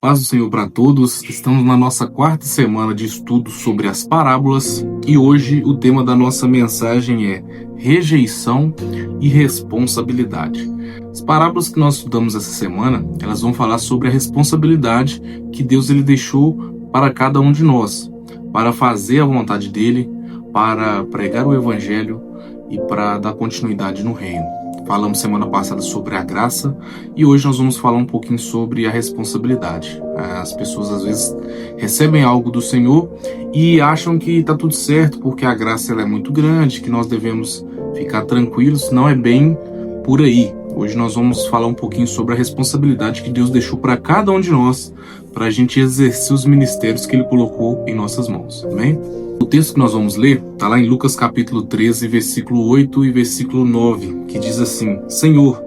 Paz do Senhor para todos. Estamos na nossa quarta semana de estudo sobre as parábolas e hoje o tema da nossa mensagem é rejeição e responsabilidade. As parábolas que nós estudamos essa semana, elas vão falar sobre a responsabilidade que Deus ele deixou para cada um de nós, para fazer a vontade dele, para pregar o evangelho e para dar continuidade no reino. Falamos semana passada sobre a graça e hoje nós vamos falar um pouquinho sobre a responsabilidade. As pessoas às vezes recebem algo do Senhor e acham que está tudo certo porque a graça ela é muito grande, que nós devemos ficar tranquilos. Não é bem por aí. Hoje nós vamos falar um pouquinho sobre a responsabilidade que Deus deixou para cada um de nós, para a gente exercer os ministérios que Ele colocou em nossas mãos. Amém? O texto que nós vamos ler está lá em Lucas capítulo 13, versículo 8 e versículo 9, que diz assim: Senhor,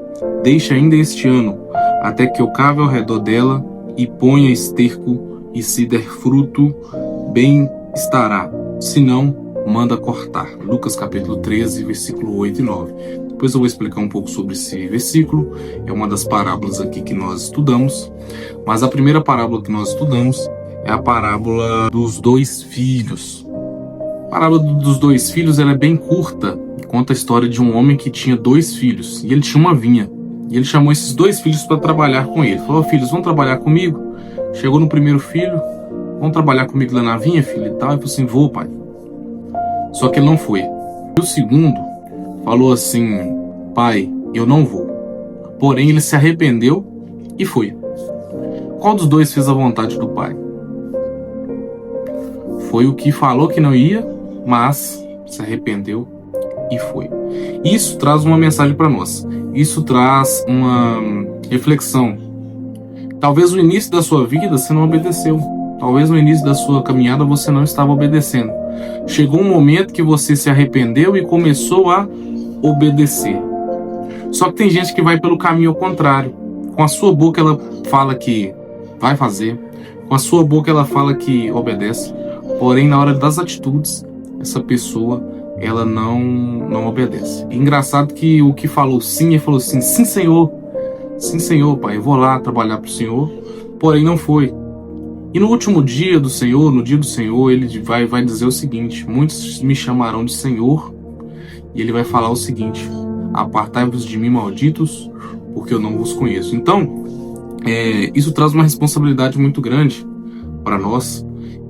deixa ainda este ano, até que eu cave ao redor dela e ponha esterco, e se der fruto, bem estará, se não, manda cortar. Lucas capítulo 13, versículo 8 e 9. Depois eu vou explicar um pouco sobre esse versículo, é uma das parábolas aqui que nós estudamos, mas a primeira parábola que nós estudamos é a parábola dos dois filhos. A parábola dos dois filhos ela é bem curta e conta a história de um homem que tinha dois filhos e ele tinha uma vinha. E ele chamou esses dois filhos para trabalhar com ele. Falou: filhos, vão trabalhar comigo? Chegou no primeiro filho: vão trabalhar comigo lá na vinha, filho? E tal. Ele falou assim: vou, pai. Só que ele não foi. E o segundo falou assim: pai, eu não vou. Porém, ele se arrependeu e foi. Qual dos dois fez a vontade do pai? Foi o que falou que não ia, mas se arrependeu e foi. Isso traz uma mensagem para nós. Isso traz uma reflexão. Talvez no início da sua vida você não obedeceu. Talvez no início da sua caminhada você não estava obedecendo. Chegou um momento que você se arrependeu e começou a obedecer. Só que tem gente que vai pelo caminho ao contrário. Com a sua boca ela fala que vai fazer. Com a sua boca ela fala que obedece. Porém, na hora das atitudes, essa pessoa, ela não obedece. E engraçado que o que falou sim, ele falou assim: sim, Senhor, pai, eu vou lá trabalhar para o Senhor. Porém, não foi. E no último dia do Senhor, no dia do Senhor, ele vai dizer o seguinte: muitos me chamarão de Senhor. E ele vai falar o seguinte: apartai-vos de mim, malditos, porque eu não vos conheço. Então, isso traz uma responsabilidade muito grande para nós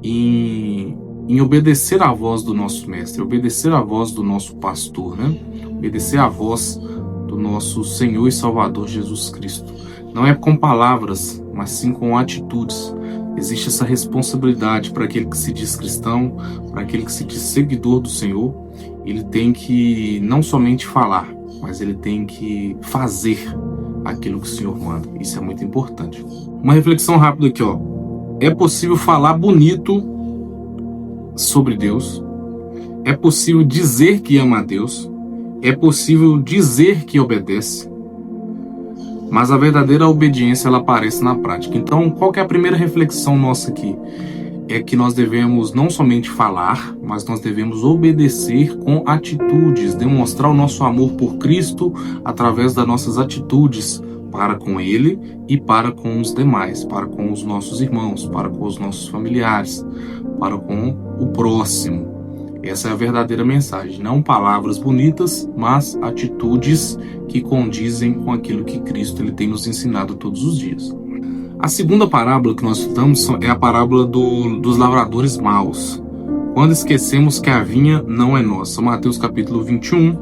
em obedecer à voz do nosso mestre, obedecer à voz do nosso pastor, né? Obedecer à voz do nosso Senhor e Salvador Jesus Cristo. Não é com palavras, mas sim com atitudes. Existe essa responsabilidade para aquele que se diz cristão, para aquele que se diz seguidor do Senhor. Ele tem que não somente falar, mas ele tem que fazer aquilo que o Senhor manda. Isso é muito importante. Uma reflexão rápida aqui, ó. É possível falar bonito sobre Deus. É possível dizer que ama a Deus. É possível dizer que obedece. Mas a verdadeira obediência ela aparece na prática. Então, qual que é a primeira reflexão nossa aqui? É que nós devemos não somente falar, mas nós devemos obedecer com atitudes, demonstrar o nosso amor por Cristo através das nossas atitudes para com Ele e para com os demais, para com os nossos irmãos, para com os nossos familiares, para com o próximo. Essa é a verdadeira mensagem. Não palavras bonitas, mas atitudes que condizem com aquilo que Cristo ele tem nos ensinado todos os dias. A segunda parábola que nós estudamos é a parábola dos lavradores maus. Quando esquecemos que a vinha não é nossa. Mateus capítulo 21,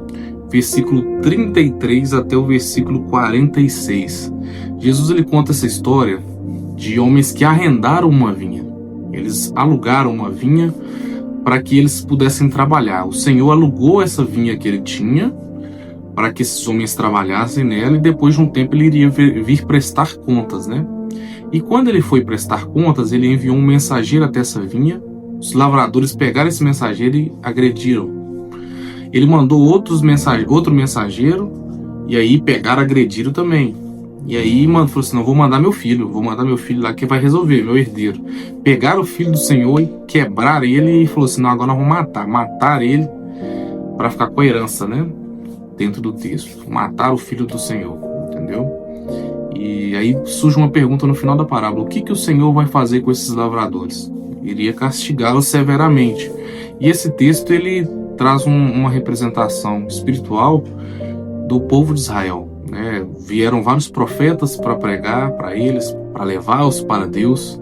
versículo 33 até o versículo 46. Jesus ele conta essa história de homens que arrendaram uma vinha. Eles alugaram uma vinha para que eles pudessem trabalhar. O Senhor alugou essa vinha que ele tinha para que esses homens trabalhassem nela e depois de um tempo ele iria vir prestar contas, né? E quando ele foi prestar contas, ele enviou um mensageiro até essa vinha. Os lavradores pegaram esse mensageiro e agrediram. Ele mandou outro mensageiro e aí pegaram, agrediram também. E aí falou assim: não, vou mandar meu filho lá que vai resolver, meu herdeiro. Pegaram o filho do Senhor e quebraram ele e falou assim: não, agora nós vamos matar ele para ficar com a herança, né? Dentro do texto, matar o filho do Senhor, entendeu? E aí surge uma pergunta no final da parábola: o que o Senhor vai fazer com esses lavradores? Iria castigá-los severamente. E esse texto ele traz uma representação espiritual do povo de Israel, né? Vieram vários profetas para pregar para eles, para levá-los para Deus.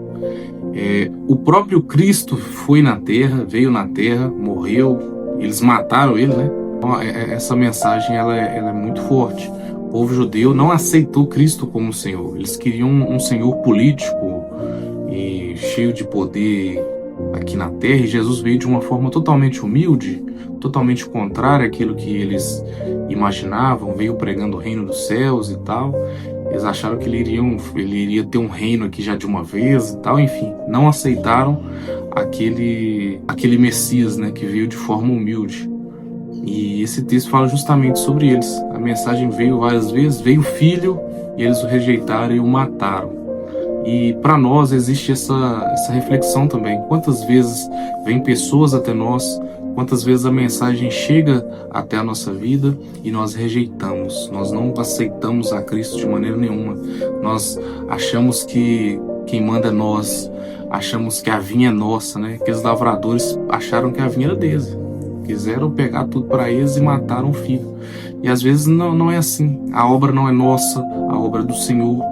O próprio Cristo foi na terra, veio na terra, morreu, eles mataram ele, né? Então, essa mensagem ela é muito forte. O povo judeu não aceitou Cristo como Senhor. Eles queriam um Senhor político e cheio de poder aqui na terra, e Jesus veio de uma forma totalmente humilde, totalmente contrária àquilo que eles imaginavam, veio pregando o reino dos céus e tal. Eles acharam que ele iria ter um reino aqui já de uma vez e tal, enfim, não aceitaram aquele Messias, né, que veio de forma humilde. E esse texto fala justamente sobre eles. A mensagem veio várias vezes, veio o Filho, e eles o rejeitaram e o mataram. E para nós existe essa reflexão também. Quantas vezes vêm pessoas até nós, quantas vezes a mensagem chega até a nossa vida e nós rejeitamos, nós não aceitamos a Cristo de maneira nenhuma. Nós achamos que quem manda é nós, achamos que a vinha é nossa, né? Aqueles lavradores acharam que a vinha era deles, quiseram pegar tudo para eles e mataram o filho. E às vezes não é assim. A obra não é nossa, a obra é do Senhor.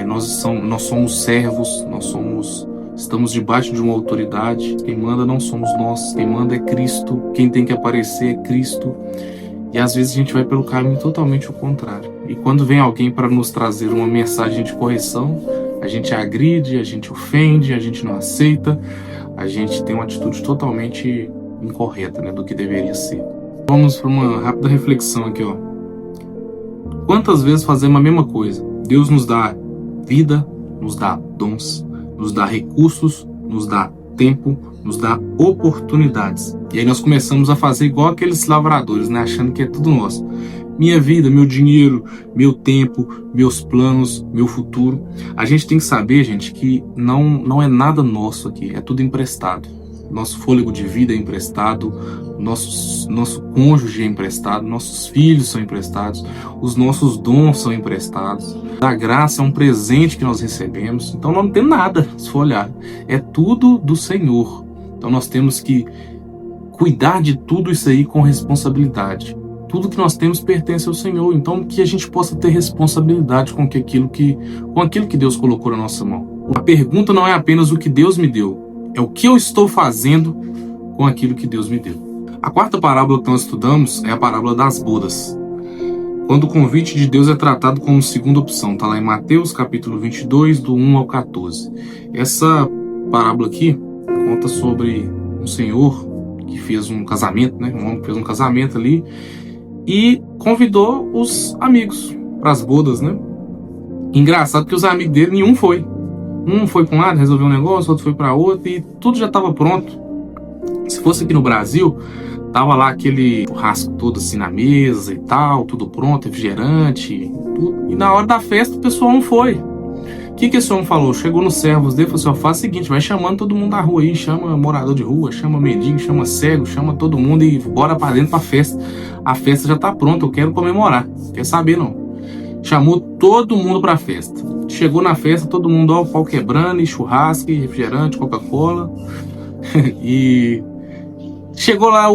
Nós somos servos, estamos debaixo de uma autoridade. Quem manda não somos nós, quem manda é Cristo, quem tem que aparecer é Cristo. E às vezes a gente vai pelo caminho totalmente o contrário. E quando vem alguém para nos trazer uma mensagem de correção, a gente agride, a gente ofende, a gente não aceita, a gente tem uma atitude totalmente incorreta, né, do que deveria ser. Vamos para uma rápida reflexão aqui, ó. Quantas vezes fazemos a mesma coisa? Deus nos dá vida, nos dá dons, nos dá recursos, nos dá tempo, nos dá oportunidades. E aí nós começamos a fazer igual aqueles lavradores, né? Achando que é tudo nosso. Minha vida, meu dinheiro, meu tempo, meus planos, meu futuro. A gente tem que saber, gente, que não é nada nosso aqui, é tudo emprestado. Nosso fôlego de vida é emprestado, nosso cônjuge é emprestado, nossos filhos são emprestados, os nossos dons são emprestados. A graça é um presente que nós recebemos, então não tem nada, se for olhar. É tudo do Senhor. Então nós temos que cuidar de tudo isso aí com responsabilidade. Tudo que nós temos pertence ao Senhor, então que a gente possa ter responsabilidade com aquilo que Deus colocou na nossa mão. A pergunta não é apenas o que Deus me deu, é o que eu estou fazendo com aquilo que Deus me deu. A quarta parábola que nós estudamos é a parábola das bodas. Quando o convite de Deus é tratado como segunda opção. Está lá em Mateus capítulo 22, do 1 ao 14. Essa parábola aqui conta sobre um senhor que fez um casamento, né? Um homem que fez um casamento ali e convidou os amigos para as bodas, né? Engraçado que os amigos dele, nenhum foi. Um foi para um lado, resolveu um negócio, outro foi para outro e tudo já estava pronto. Se fosse aqui no Brasil, tava lá aquele churrasco todo assim na mesa e tal, tudo pronto, refrigerante, tudo. E na hora da festa o pessoal não foi. O que esse homem falou? Chegou nos servos dele e falou assim: ó, faz o seguinte, vai chamando todo mundo da rua aí, chama morador de rua, chama mendigo, chama cego, chama todo mundo e bora para dentro pra festa. A festa já tá pronta, eu quero comemorar. Quer saber não? Chamou todo mundo pra festa. Chegou na festa, todo mundo, ó, o pau quebrando, e churrasco, e refrigerante, Coca-Cola. E chegou lá,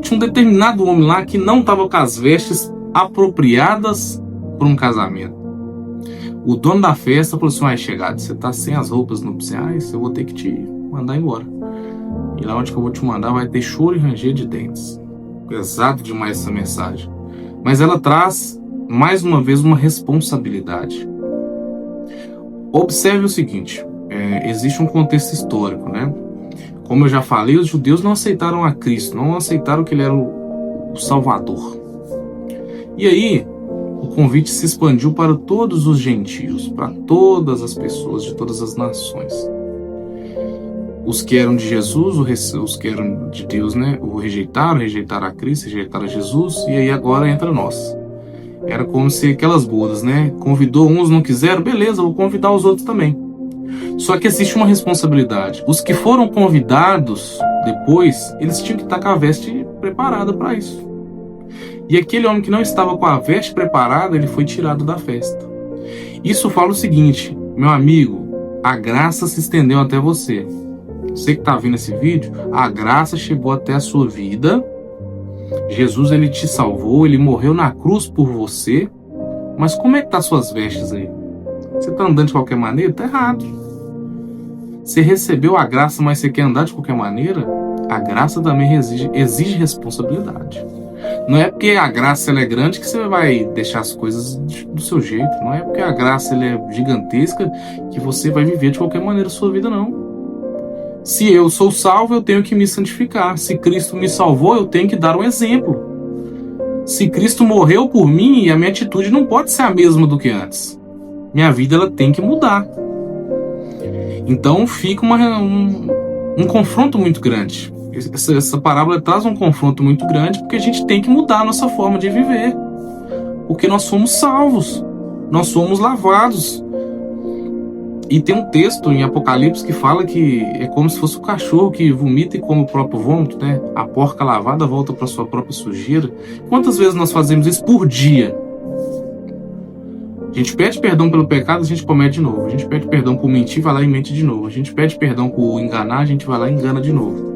tinha um determinado homem lá que não estava com as vestes apropriadas para um casamento. O dono da festa falou assim: chegado, você tá sem as roupas nupciais, eu vou ter que te mandar embora. E lá onde que eu vou te mandar vai ter choro e ranger de dentes. Pesado demais essa mensagem. Mas ela traz, mais uma vez, uma responsabilidade. Observe o seguinte, existe um contexto histórico, né? Como eu já falei, os judeus não aceitaram a Cristo, não aceitaram que ele era o Salvador. E aí, o convite se expandiu para todos os gentios, para todas as pessoas de todas as nações. Os que eram de Jesus, os que eram de Deus, né? O rejeitaram a Cristo, rejeitaram a Jesus, e aí agora entra nós. Era como se aquelas bodas, né? Convidou uns, não quiseram, beleza, vou convidar os outros também. Só que existe uma responsabilidade. Os que foram convidados depois, eles tinham que estar com a veste preparada para isso. E aquele homem que não estava com a veste preparada, ele foi tirado da festa. Isso fala o seguinte, meu amigo, a graça se estendeu até você. Você que está vendo esse vídeo, a graça chegou até a sua vida. Jesus, ele te salvou, ele morreu na cruz por você. Mas como é que tá suas vestes aí? Você tá andando de qualquer maneira? Tá errado. Você recebeu a graça, mas você quer andar de qualquer maneira? A graça também exige responsabilidade. Não é porque a graça ela é grande que você vai deixar as coisas do seu jeito. Não é porque a graça ela é gigantesca que você vai viver de qualquer maneira a sua vida, não. Se eu sou salvo, eu tenho que me santificar. Se Cristo me salvou, eu tenho que dar um exemplo. Se Cristo morreu por mim, a minha atitude não pode ser a mesma do que antes. Minha vida ela tem que mudar. Então fica um confronto muito grande. Essa parábola traz um confronto muito grande porque a gente tem que mudar a nossa forma de viver. Porque nós somos salvos. Nós somos lavados. E tem um texto em Apocalipse que fala que é como se fosse o cachorro que vomita e come o próprio vômito, né? A porca lavada volta para sua própria sujeira. Quantas vezes nós fazemos isso por dia? A gente pede perdão pelo pecado, a gente comete de novo. A gente pede perdão por mentir, vai lá e mente de novo. A gente pede perdão por enganar, a gente vai lá e engana de novo.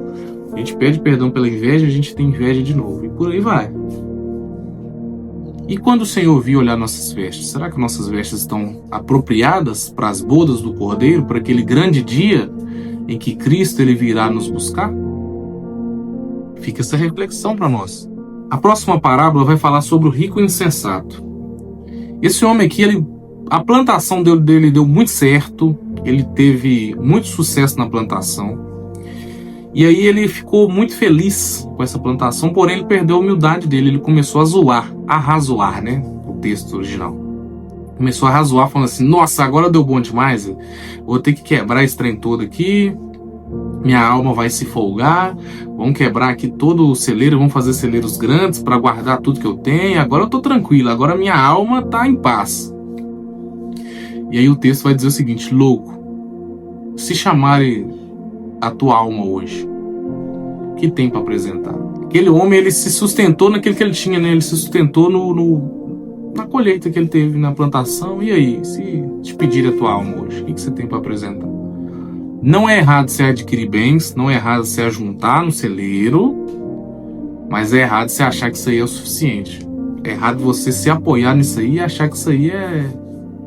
A gente pede perdão pela inveja, a gente tem inveja de novo. E por aí vai. E quando o Senhor vir olhar nossas vestes, será que nossas vestes estão apropriadas para as bodas do Cordeiro, para aquele grande dia em que Cristo ele virá nos buscar? Fica essa reflexão para nós. A próxima parábola vai falar sobre o rico insensato. Esse homem aqui, a plantação dele deu muito certo, ele teve muito sucesso na plantação. E aí ele ficou muito feliz com essa plantação, porém ele perdeu a humildade dele, ele começou a razoar, né? O texto original. Começou a razoar, falando assim, nossa, agora deu bom demais, vou ter que quebrar esse trem todo aqui, minha alma vai se folgar, vamos quebrar aqui todo o celeiro, vamos fazer celeiros grandes para guardar tudo que eu tenho, agora eu tô tranquilo, agora minha alma tá em paz. E aí o texto vai dizer o seguinte, louco, se chamarem a tua alma hoje, o que tem para apresentar? Aquele homem, ele se sustentou naquilo que ele tinha, né? Ele se sustentou na colheita que ele teve, na plantação. E aí, se te pedir a tua alma hoje, o que você tem para apresentar? Não é errado você adquirir bens, não é errado você ajuntar no celeiro, mas é errado você achar que isso aí é o suficiente. É errado você se apoiar nisso aí e achar que isso aí é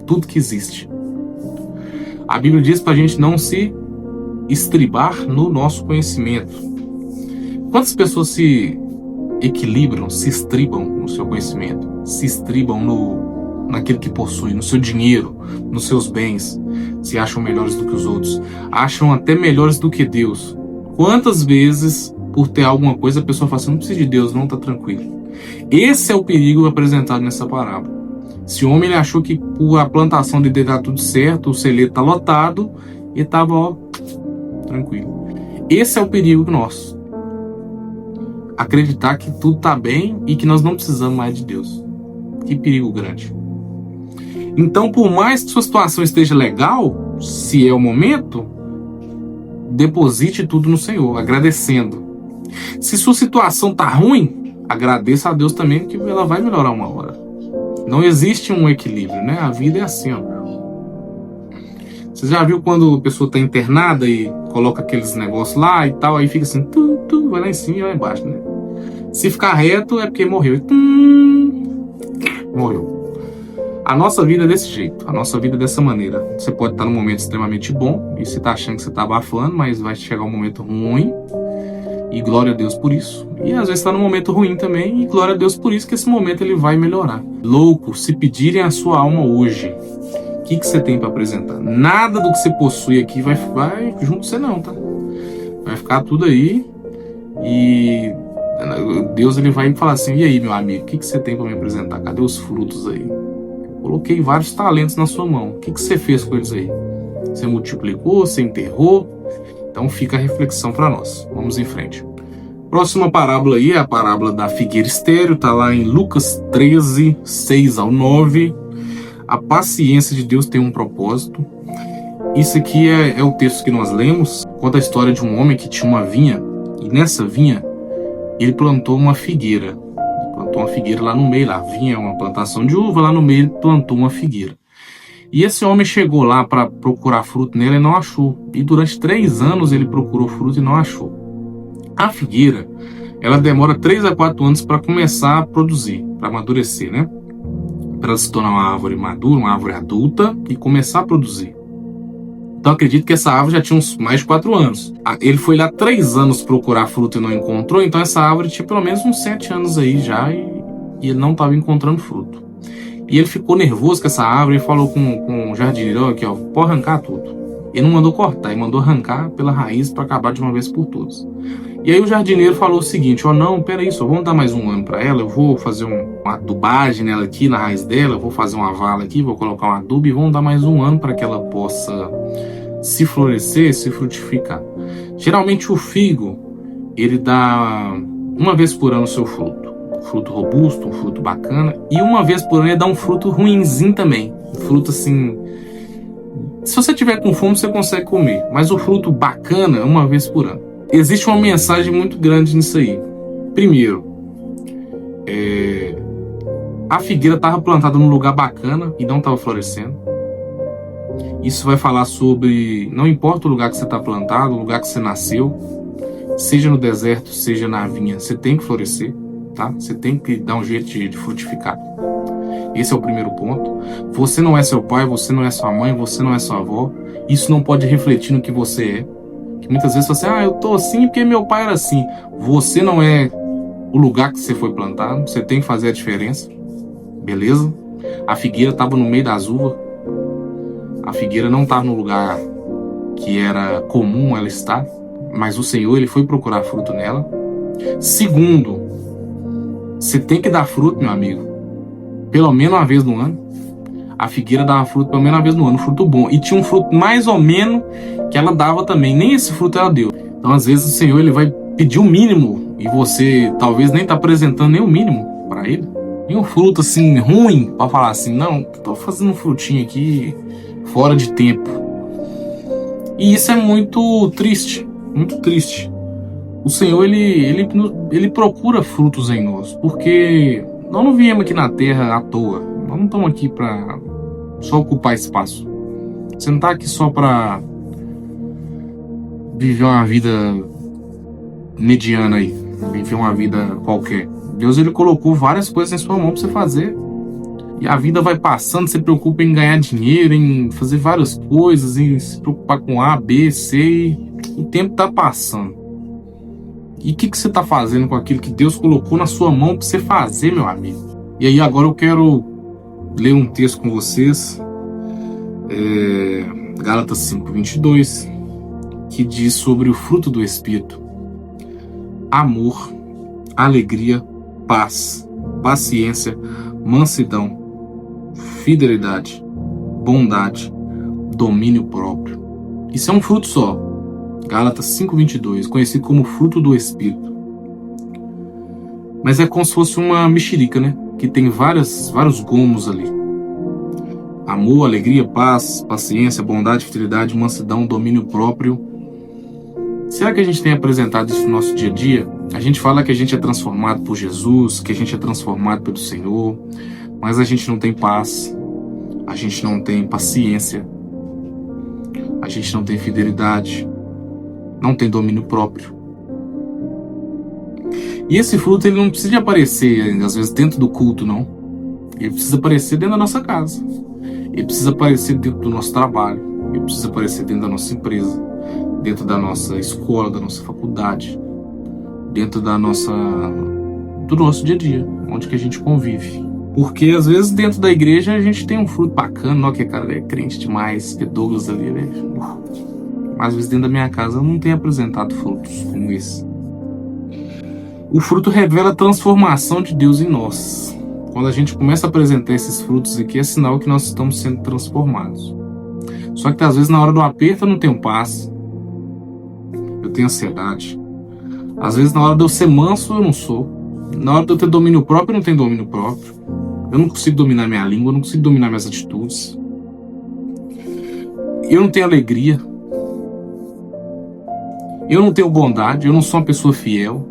tudo que existe. A Bíblia diz pra gente não se estribar no nosso conhecimento. Quantas pessoas se equilibram, se estribam no seu conhecimento, se estribam naquilo que possui, no seu dinheiro, nos seus bens, se acham melhores do que os outros, acham até melhores do que Deus? Quantas vezes, por ter alguma coisa, a pessoa fala assim, não precisa de Deus, não, tá tranquilo. Esse é o perigo apresentado nessa parábola. Esse homem ele achou que por a plantação dele dar tudo certo, o celeiro tá lotado, e estava tranquilo. Esse é o perigo nosso. Acreditar que tudo tá bem e que nós não precisamos mais de Deus. Que perigo grande. Então, por mais que sua situação esteja legal, se é o momento, deposite tudo no Senhor, agradecendo. Se sua situação tá ruim, agradeça a Deus também que ela vai melhorar uma hora. Não existe um equilíbrio, né? A vida é assim, ó. Você já viu quando a pessoa está internada e coloca aqueles negócios lá e tal, aí fica assim, vai lá em cima e lá embaixo, né? Se ficar reto é porque morreu. Morreu. A nossa vida é desse jeito, a nossa vida é dessa maneira. Você pode estar num momento extremamente bom e você está achando que você está abafando, mas vai chegar um momento ruim e glória a Deus por isso. E às vezes está num momento ruim também e glória a Deus por isso que esse momento ele vai melhorar. Louco, se pedirem a sua alma hoje, o que você tem para apresentar? Nada do que você possui aqui vai junto com você não, tá? Vai ficar tudo aí e Deus ele vai falar assim, e aí meu amigo, o que você tem para me apresentar? Cadê os frutos aí? Eu coloquei vários talentos na sua mão, o que você fez com eles aí? Você multiplicou, você enterrou? Então fica a reflexão para nós. Vamos em frente. Próxima parábola aí é a parábola da figueira estéril, tá lá em Lucas 13, 6 ao 9. A paciência de Deus tem um propósito. Isso aqui é o texto que nós lemos. Conta a história de um homem que tinha uma vinha. E nessa vinha, ele plantou uma figueira. Ele plantou uma figueira lá no meio. Lá. A vinha é uma plantação de uva, lá no meio ele plantou uma figueira. E esse homem chegou lá para procurar fruto nela e não achou. E durante 3 anos ele procurou fruto e não achou. A figueira, ela demora 3 a 4 anos para começar a produzir, para amadurecer, né? Para ela se tornar uma árvore madura, uma árvore adulta e começar a produzir. Então acredito que essa árvore já tinha uns mais de 4 anos. Ele foi lá 3 anos procurar fruto e não encontrou, então essa árvore tinha pelo menos uns 7 anos aí já e ele não estava encontrando fruto. E ele ficou nervoso com essa árvore e falou com o jardineiro, aqui ó, pode arrancar tudo. Ele não mandou cortar, ele mandou arrancar pela raiz para acabar de uma vez por todas. E aí o jardineiro falou o seguinte, ó, não, peraí, só vamos dar mais um ano para ela, eu vou fazer uma adubagem nela aqui na raiz dela, eu vou fazer uma vala aqui, vou colocar um adubo e vamos dar mais um ano para que ela possa se florescer, se frutificar. Geralmente o figo, ele dá uma vez por ano o seu fruto. Um fruto robusto, um fruto bacana. E uma vez por ano ele dá um fruto ruinzinho também. Um fruto assim... Se você tiver com fome, você consegue comer. Mas o fruto bacana é uma vez por ano. Existe uma mensagem muito grande nisso aí. Primeiro, a figueira estava plantada num lugar bacana e não estava florescendo. Isso vai falar sobre, não importa o lugar que você está plantado, o lugar que você nasceu, seja no deserto, seja na vinha, você tem que florescer, tá? Você tem que dar um jeito de frutificar. Esse é o primeiro ponto. Você não é seu pai, você não é sua mãe, você não é sua avó. Isso não pode refletir no que você é. Que muitas vezes você fala assim, eu tô assim porque meu pai era assim. Você não é o lugar que você foi plantado, você tem que fazer a diferença. Beleza? A figueira estava no meio das uvas. A figueira não estava no lugar que era comum ela estar, mas o Senhor ele foi procurar fruto nela. Segundo, você tem que dar fruto, meu amigo, pelo menos uma vez no ano. A figueira dava fruto pelo menos uma vez no ano, um fruto bom. E tinha um fruto mais ou menos que ela dava também. Nem esse fruto ela deu. Então, às vezes, o Senhor ele vai pedir o mínimo e você talvez nem está apresentando nem o mínimo para ele. E um fruto assim ruim para falar assim, não, tô fazendo um frutinho aqui fora de tempo. E isso é muito triste, muito triste. O Senhor ele procura frutos em nós, porque nós não viemos aqui na terra à toa. Nós não estamos aqui para só ocupar espaço. Você não está aqui só para viver uma vida mediana aí, viver uma vida qualquer. Deus ele colocou várias coisas em sua mão para você fazer. E a vida vai passando, você se preocupa em ganhar dinheiro, em fazer várias coisas, em se preocupar com A, B, C, e o tempo está passando. E o que você está fazendo com aquilo que Deus colocou na sua mão para você fazer, meu amigo? E aí agora eu quero ler um texto com vocês, Gálatas 5:22, que diz sobre o fruto do Espírito: amor, alegria, paz, paciência, mansidão, fidelidade, bondade, domínio próprio. Isso é um fruto só. Gálatas 5:22, conhecido como fruto do Espírito. Mas é como se fosse uma mexerica, né? Que tem vários gomos ali. Amor, alegria, paz, paciência, bondade, fidelidade, mansidão, domínio próprio. Será que a gente tem apresentado isso no nosso dia a dia? A gente fala que a gente é transformado por Jesus, que a gente é transformado pelo Senhor, mas a gente não tem paz, a gente não tem paciência, a gente não tem fidelidade, não tem domínio próprio. E esse fruto ele não precisa aparecer, às vezes, dentro do culto, não. Ele precisa aparecer dentro da nossa casa. Ele precisa aparecer dentro do nosso trabalho. Ele precisa aparecer dentro da nossa empresa, dentro da nossa escola, da nossa faculdade, dentro do nosso dia a dia, onde que a gente convive. Porque às vezes dentro da igreja a gente tem um fruto bacana, ó, que cara é crente demais, que Douglas ali, né? Mas às vezes dentro da minha casa eu não tenho apresentado frutos como esse. O fruto revela a transformação de Deus em nós. Quando a gente começa a apresentar esses frutos aqui, é sinal que nós estamos sendo transformados. Só que às vezes na hora do aperto eu não tenho paz, eu tenho ansiedade. Às vezes na hora de eu ser manso eu não sou. Na hora de eu ter domínio próprio eu não tenho domínio próprio. Eu não consigo dominar minha língua, eu não consigo dominar minhas atitudes. Eu não tenho alegria. Eu não tenho bondade, eu não sou uma pessoa fiel.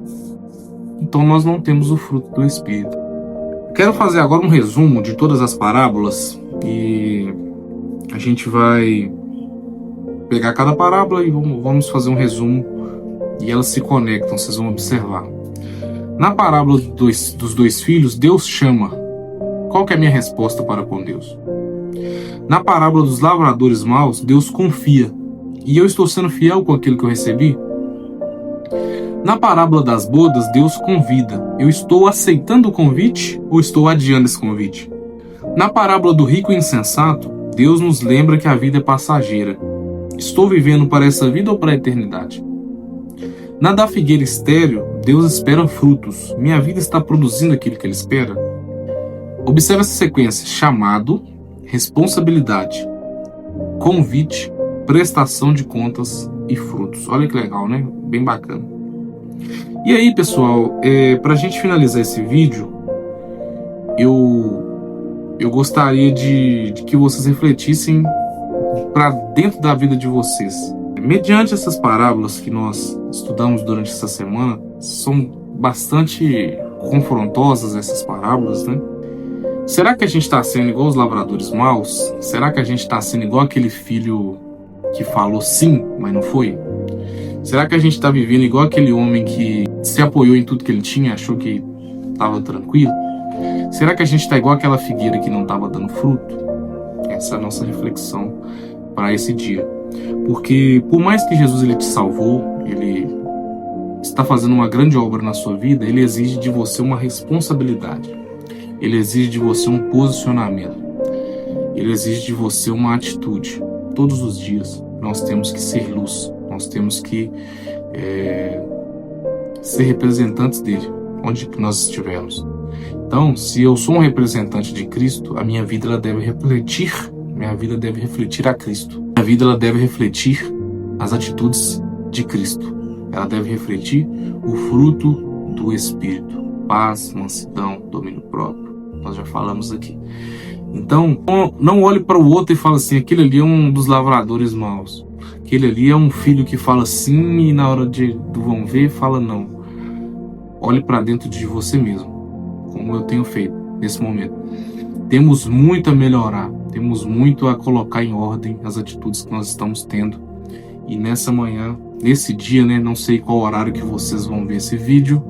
Então nós não temos o fruto do Espírito. Quero fazer agora um resumo de todas as parábolas e a gente vai pegar cada parábola e vamos fazer um resumo, e elas se conectam, vocês vão observar. Na parábola dos dois filhos, Deus chama. Qual que é a minha resposta para com Deus? Na parábola dos lavradores maus, Deus confia. E eu estou sendo fiel com aquilo que eu recebi? Na parábola das bodas, Deus convida. Eu estou aceitando o convite ou estou adiando esse convite? Na parábola do rico e insensato, Deus nos lembra que a vida é passageira. Estou vivendo para essa vida ou para a eternidade? Na da figueira estéril, Deus espera frutos. Minha vida está produzindo aquilo que Ele espera? Observe essa sequência: chamado, responsabilidade, convite, prestação de contas e frutos. Olha que legal, né? Bem bacana. E aí, pessoal, para a gente finalizar esse vídeo, eu gostaria de que vocês refletissem para dentro da vida de vocês. Mediante essas parábolas que nós estudamos durante essa semana, são bastante confrontosas essas parábolas, né? Será que a gente está sendo igual os lavradores maus? Será que a gente está sendo igual aquele filho que falou sim, mas não foi? Será que a gente está vivendo igual aquele homem que se apoiou em tudo que ele tinha, achou que estava tranquilo? Será que a gente está igual aquela figueira que não estava dando fruto? Essa é a nossa reflexão para esse dia. Porque por mais que Jesus ele te salvou, ele está fazendo uma grande obra na sua vida, ele exige de você uma responsabilidade. Ele exige de você um posicionamento. Ele exige de você uma atitude. Todos os dias nós temos que ser luz. Nós temos que ser representantes dele, onde nós estivermos. Então, se eu sou um representante de Cristo, a minha vida ela deve refletir a Cristo. Minha vida ela deve refletir as atitudes de Cristo. Ela deve refletir o fruto do Espírito: paz, mansidão, domínio próprio. Nós já falamos aqui. Então, não olhe para o outro e fale assim: aquele ali é um dos lavradores maus. Aquele ali é um filho que fala sim e na hora do vão ver fala não. Olhe para dentro de você mesmo, como eu tenho feito nesse momento. Temos muito a melhorar, temos muito a colocar em ordem as atitudes que nós estamos tendo. E nessa manhã, nesse dia, né, não sei qual horário que vocês vão ver esse vídeo,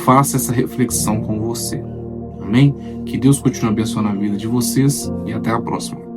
faça essa reflexão com você. Amém? Que Deus continue abençoando a vida de vocês e até a próxima.